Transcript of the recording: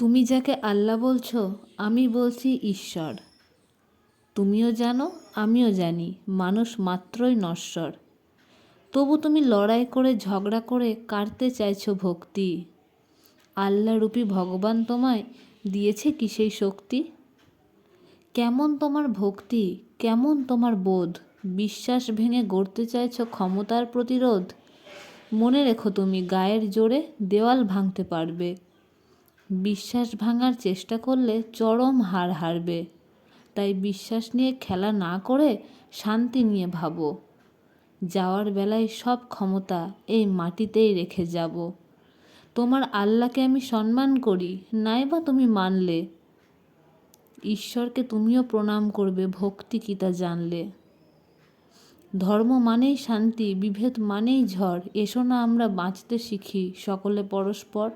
তুমি যাকে আল্লাহ বলছো, আমি বলছি ঈশ্বর। তুমিও জানো, আমিও জানি, মানুষ মাত্রই নশ্বর। তবু তুমি লড়াই করে, ঝগড়া করে কাড়তে চাইছো ভক্তি। আল্লাহরূপী ভগবান তোমায় দিয়েছে কি সেই শক্তি? কেমন তোমার ভক্তি, কেমন তোমার বোধ? বিশ্বাস ভেঙে গড়তে চাইছো ক্ষমতার প্রতিরোধ। মনে রেখো, তুমি গায়ের জোরে দেওয়াল ভাঙতে পারবে, বিশ্বাস ভাঙার চেষ্টা করলে চরম হার হারবে। তাই বিশ্বাস নিয়ে খেলা না করে শান্তি নিয়ে ভাবো। যাওয়ার বেলায় সব ক্ষমতা এই মাটিতেই রেখে যাব। তোমার আল্লাহকে আমি সম্মান করি, নাইবা তুমি মানলে। ঈশ্বরকে তুমিও প্রণাম করবে, ভক্তি কি তা জানলে। ধর্ম মানেই শান্তি, বিভেদ মানেই ঝড়। এসো না আমরা বাঁচতে শিখি সকলে পরস্পর।